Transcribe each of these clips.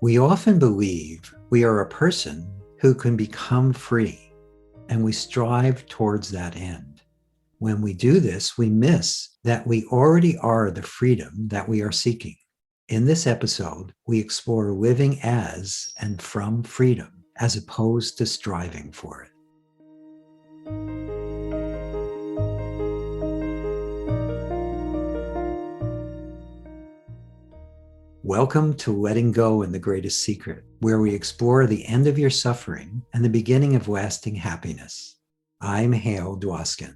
We often believe we are a person who can become free, and we strive towards that end. When we do this, we miss that we already are the freedom that we are seeking. In this episode, we explore living as and from freedom as opposed to striving for it. Welcome to Letting Go and the Greatest Secret, where we explore the end of your suffering and the beginning of lasting happiness. I'm Hale Dwoskin.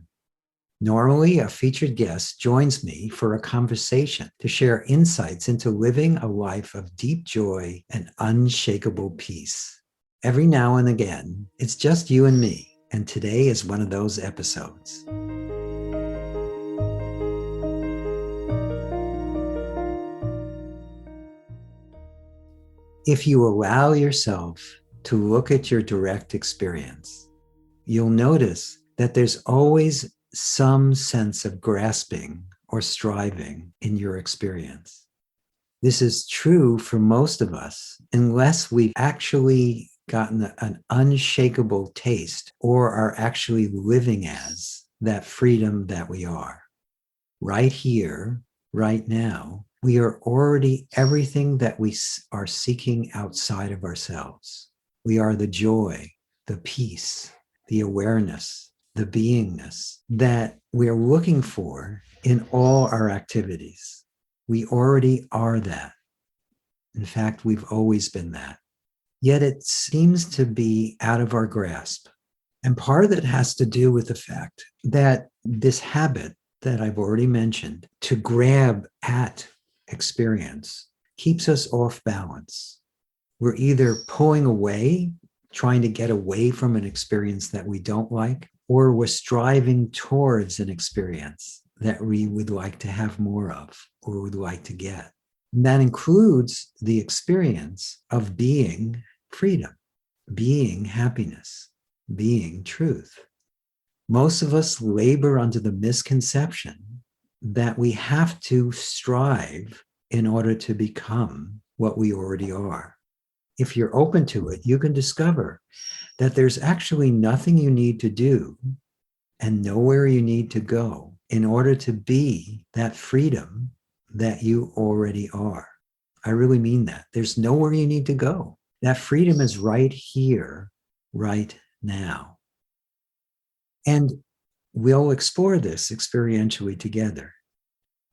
Normally, a featured guest joins me for a conversation to share insights into living a life of deep joy and unshakable peace. Every now and again, it's just you and me, and today is one of those episodes. If you allow yourself to look at your direct experience, you'll notice that there's always some sense of grasping or striving in your experience. This is true for most of us, unless we've actually gotten an unshakable taste or are actually living as that freedom that we are. Right here, right now, we are already everything that we are seeking outside of ourselves. We are the joy, the peace, the awareness, the beingness that we are looking for in all our activities. We already are that. In fact, we've always been that. Yet it seems to be out of our grasp. And part of it has to do with the fact that this habit that I've already mentioned to grab at experience keeps us off balance. We're either pulling away, trying to get away from an experience that we don't like, or we're striving towards an experience that we would like to have more of or would like to get. And that includes the experience of being freedom, being happiness, being truth. Most of us labor under the misconception that we have to strive in order to become what we already are. If you're open to it, you can discover that there's actually nothing you need to do and nowhere you need to go in order to be that freedom that you already are. I really mean that. There's nowhere you need to go. That freedom is right here, right now. And we'll explore this experientially together.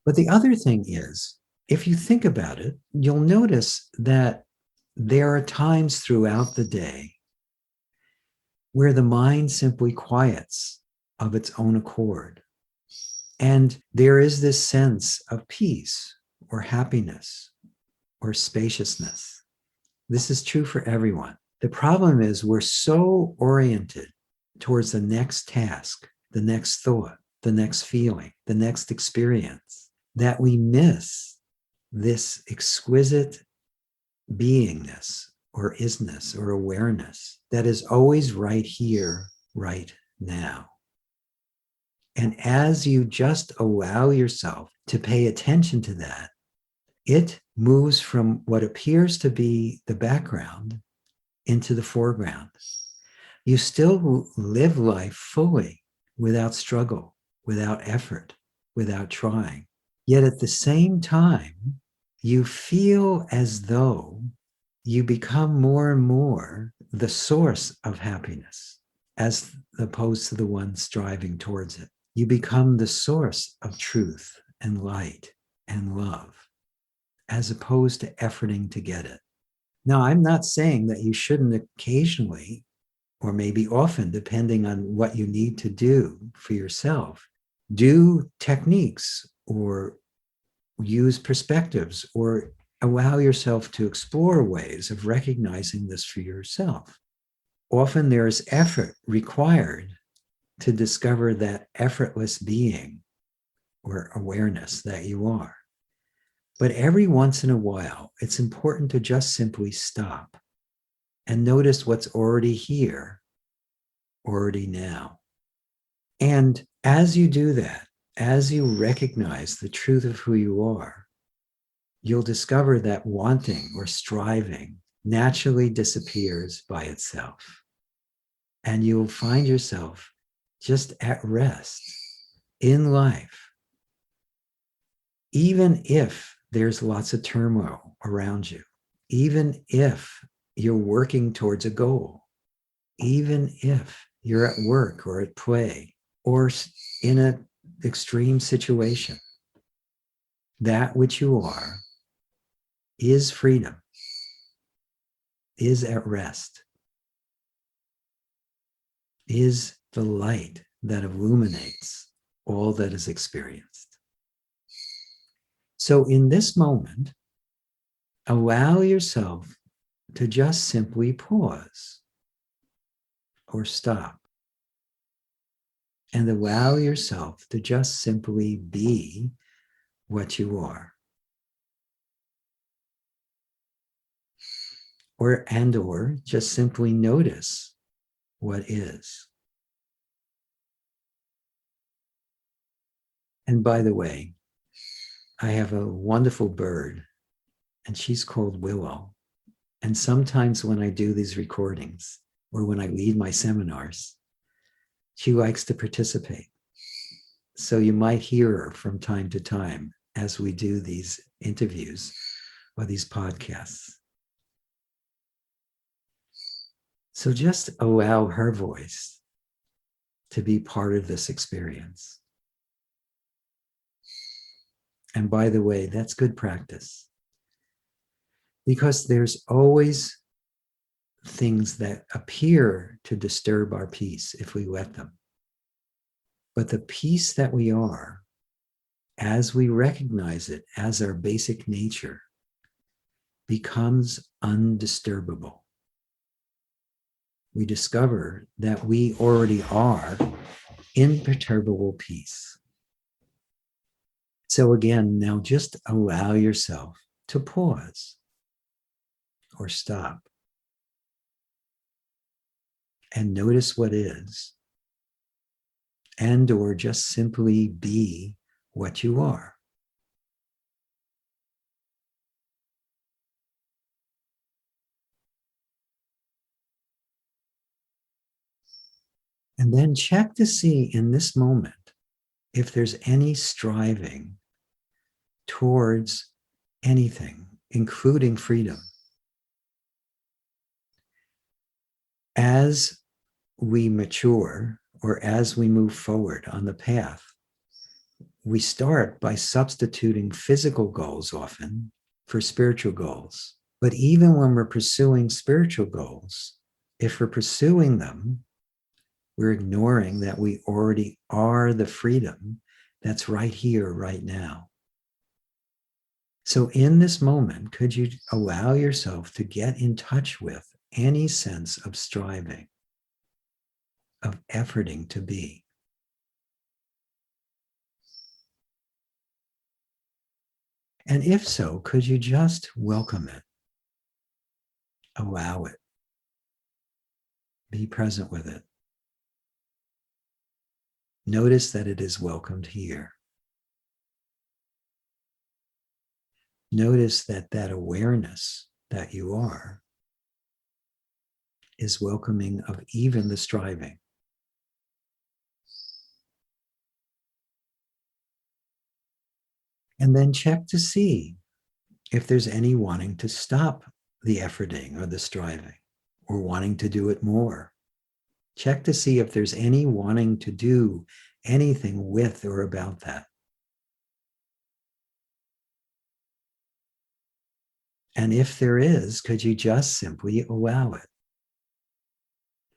But the other thing is, if you think about it, you'll notice that there are times throughout the day where the mind simply quiets of its own accord. And there is this sense of peace or happiness or spaciousness. This is true for everyone. The problem is we're so oriented towards the next task, the next thought, the next feeling, the next experience, that we miss this exquisite beingness or isness or awareness that is always right here, right now. And as you just allow yourself to pay attention to that, it moves from what appears to be the background into the foreground. You still live life fully without struggle, without effort, without trying. Yet at the same time, you feel as though you become more and more the source of happiness as opposed to the one striving towards it. You become the source of truth and light and love as opposed to efforting to get it. Now, I'm not saying that you shouldn't occasionally, or maybe often, depending on what you need to do for yourself, do techniques or use perspectives or allow yourself to explore ways of recognizing this for yourself. Often there is effort required to discover that effortless being or awareness that you are. But every once in a while, it's important to just simply stop and notice what's already here, already now. And as you do that, as you recognize the truth of who you are, you'll discover that wanting or striving naturally disappears by itself. And you'll find yourself just at rest in life, even if there's lots of turmoil around you, even if you're working towards a goal, even if you're at work or at play or in an extreme situation. That which you are is freedom, is at rest, is the light that illuminates all that is experienced. So in this moment, allow yourself to just simply pause or stop and allow yourself to just simply be what you are. Or just simply notice what is. And by the way, I have a wonderful bird, and she's called Willow. And sometimes when I do these recordings or when I lead my seminars, she likes to participate. So you might hear her from time to time as we do these interviews or these podcasts. So just allow her voice to be part of this experience. And by the way, that's good practice, because there's always things that appear to disturb our peace if we let them. But the peace that we are, as we recognize it as our basic nature, becomes undisturbable. We discover that we already are imperturbable peace. So again, now just allow yourself to pause or stop and notice what is, and or just simply be what you are. And then check to see in this moment if there's any striving towards anything, including freedom. As we mature or as we move forward on the path, we start by substituting physical goals often for spiritual goals. But even when we're pursuing spiritual goals, if we're pursuing them, we're ignoring that we already are the freedom that's right here, right now. So in this moment, could you allow yourself to get in touch with any sense of striving, of efforting to be? And if so, could you just welcome it, allow it, be present with it? Notice that it is welcomed here. Notice that that awareness that you are is welcoming of even the striving. And then check to see if there's any wanting to stop the efforting or the striving, or wanting to do it more. Check to see if there's any wanting to do anything with or about that. And if there is, could you just simply allow it?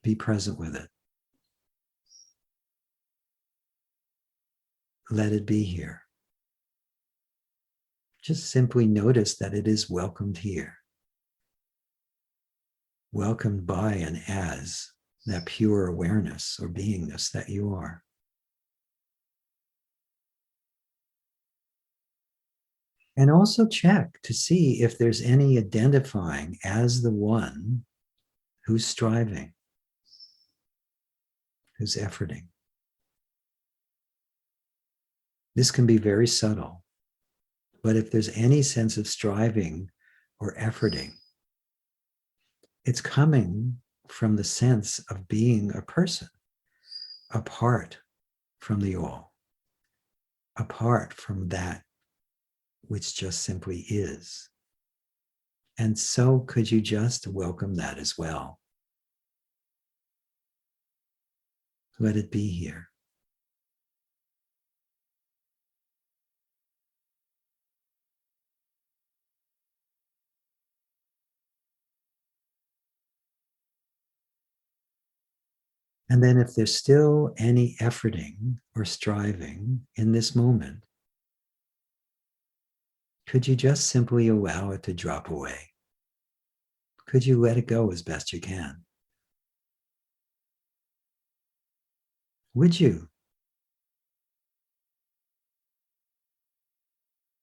Be present with it. Let it be here. Just simply notice that it is welcomed here. Welcomed by and as that pure awareness or beingness that you are. And also check to see if there's any identifying as the one who's striving, who's efforting. This can be very subtle, but if there's any sense of striving or efforting, It's coming from the sense of being a person apart from the all, apart from that which just simply is. And so could you just welcome that as well? Let it be here. And then if there's still any efforting or striving in this moment, could you just simply allow it to drop away? Could you let it go as best you can? Would you?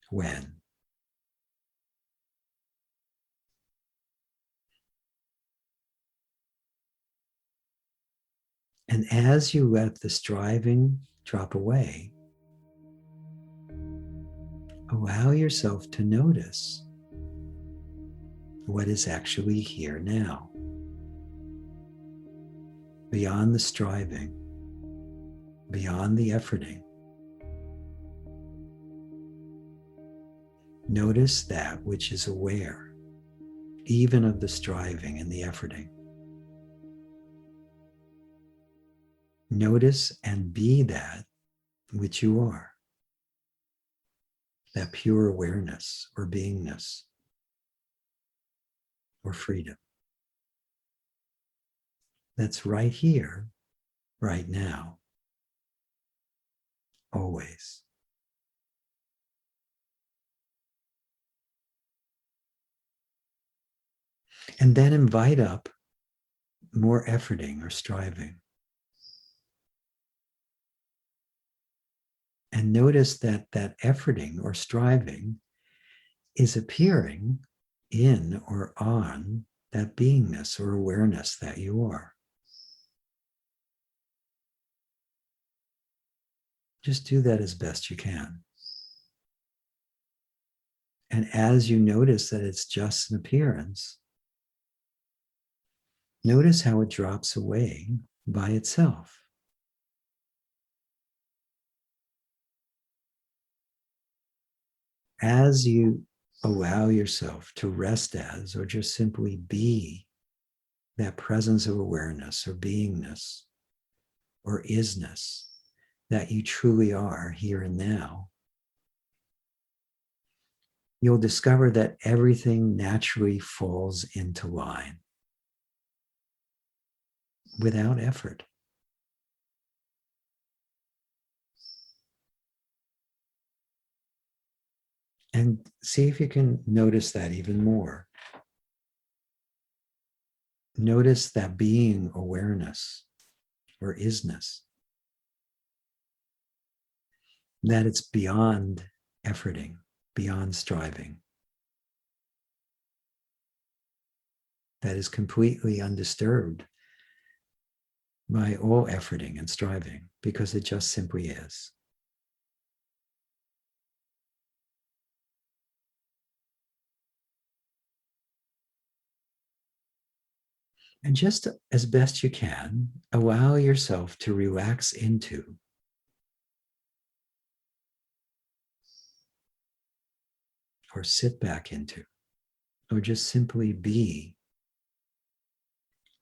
When? And as you let the striving drop away, allow yourself to notice what is actually here now, beyond the striving, beyond the efforting. Notice that which is aware, even of the striving and the efforting. Notice and be that which you are, that pure awareness or beingness or freedom. That's right here, right now, always. And then invite up more efforting or striving. And notice that that efforting or striving is appearing in or on that beingness or awareness that you are. Just do that as best you can. And as you notice that it's just an appearance, notice how it drops away by itself. As you allow yourself to rest as, or just simply be that presence of awareness or beingness or isness that you truly are here and now, you'll discover that everything naturally falls into line without effort. And see if you can notice that even more. Notice that being awareness or isness, that it's beyond efforting, beyond striving, that is completely undisturbed by all efforting and striving, because it just simply is. And just as best you can, allow yourself to relax into or sit back into, or just simply be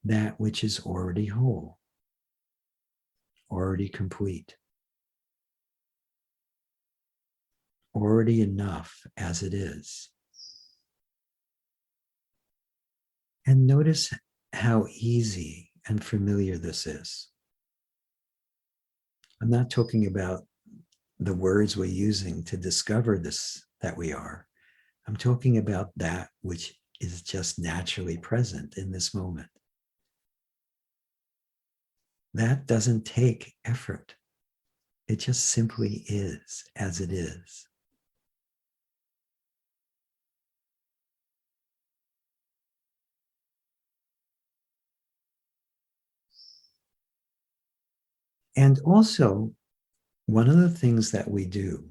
that which is already whole, already complete, already enough as it is. And notice how easy and familiar this is. I'm not talking about the words we're using to discover this, that we are. I'm talking about that which is just naturally present in this moment. That doesn't take effort. It just simply is as it is. And also, one of the things that we do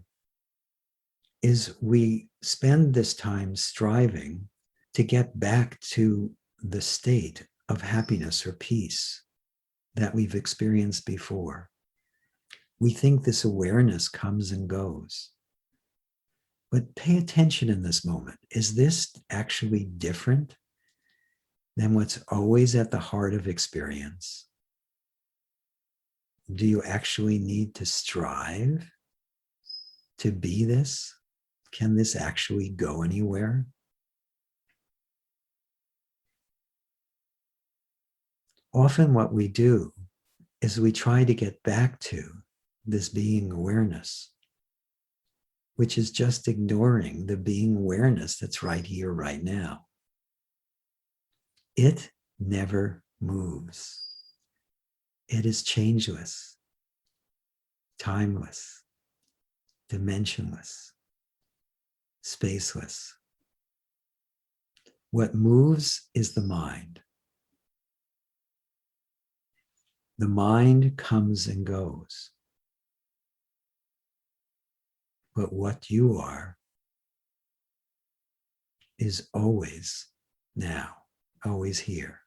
is we spend this time striving to get back to the state of happiness or peace that we've experienced before. We think this awareness comes and goes. But pay attention in this moment. Is this actually different than what's always at the heart of experience? Do you actually need to strive to be this? Can this actually go anywhere? Often what we do is we try to get back to this being awareness, which is just ignoring the being awareness that's right here, right now. It never moves. It is changeless, timeless, dimensionless, spaceless. What moves is the mind. The mind comes and goes. But what you are is always now, always here.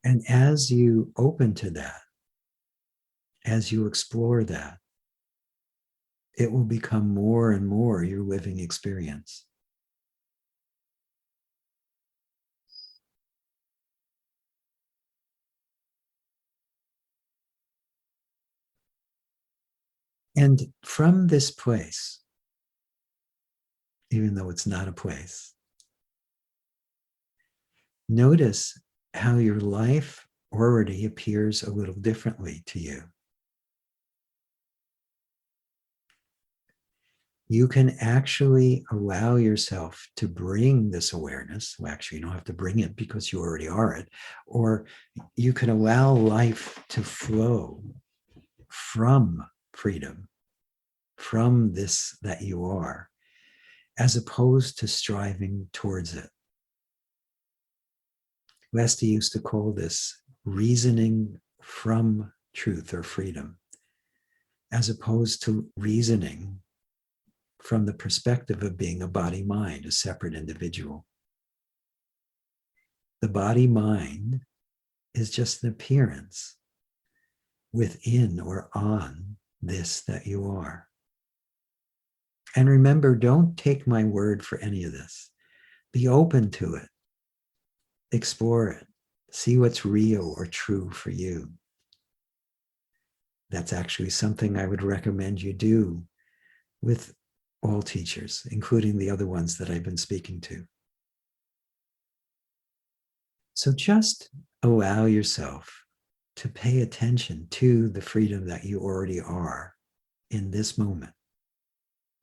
And as you open to that, as you explore that, it will become more and more your living experience. And from this place, even though it's not a place, notice how your life already appears a little differently to you. You can actually allow yourself to bring this awareness. Well, actually, you don't have to bring it because you already are it. Or you can allow life to flow from freedom, from this that you are, as opposed to striving towards it. Westy used to call this reasoning from truth or freedom, as opposed to reasoning from the perspective of being a body-mind, a separate individual. The body-mind is just an appearance within or on this that you are. And remember, don't take my word for any of this. Be open to it. Explore it. See what's real or true for you. That's actually something I would recommend you do with all teachers, including the other ones that I've been speaking to. So just allow yourself to pay attention to the freedom that you already are in this moment.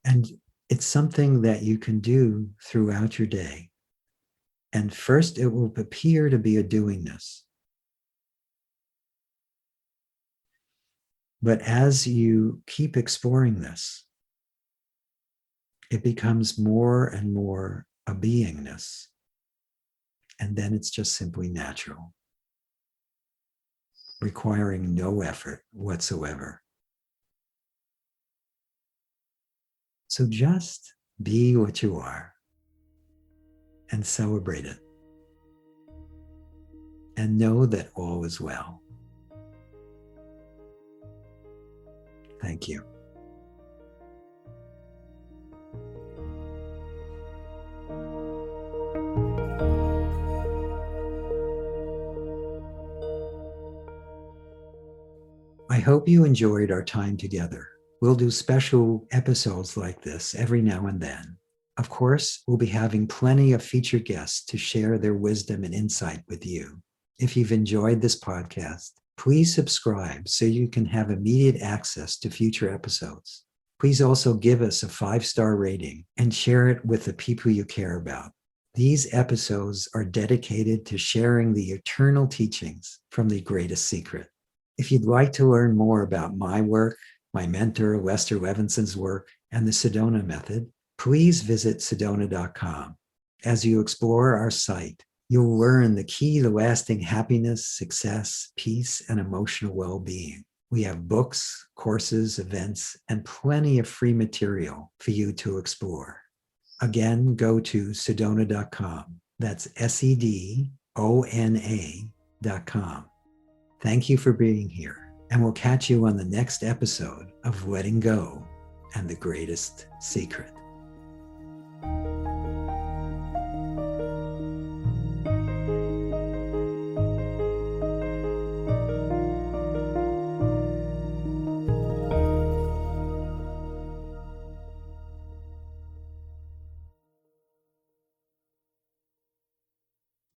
And it's something that you can do throughout your day. And first, it will appear to be a doingness. But as you keep exploring this, it becomes more and more a beingness. And then it's just simply natural, requiring no effort whatsoever. So just be what you are and celebrate it. And know that all is well. Thank you. I hope you enjoyed our time together. We'll do special episodes like this every now and then. Of course, we'll be having plenty of featured guests to share their wisdom and insight with you. If you've enjoyed this podcast, please subscribe so you can have immediate access to future episodes. Please also give us a 5-star rating and share it with the people you care about. These episodes are dedicated to sharing the eternal teachings from the greatest secret. If you'd like to learn more about my work, my mentor, Lester Levinson's work, and the Sedona method, please visit sedona.com. As you explore our site, you'll learn the key to lasting happiness, success, peace, and emotional well-being. We have books, courses, events, and plenty of free material for you to explore. Again, go to sedona.com. That's SEDONA.com. Thank you for being here, and we'll catch you on the next episode of Letting Go and the Greatest Secret.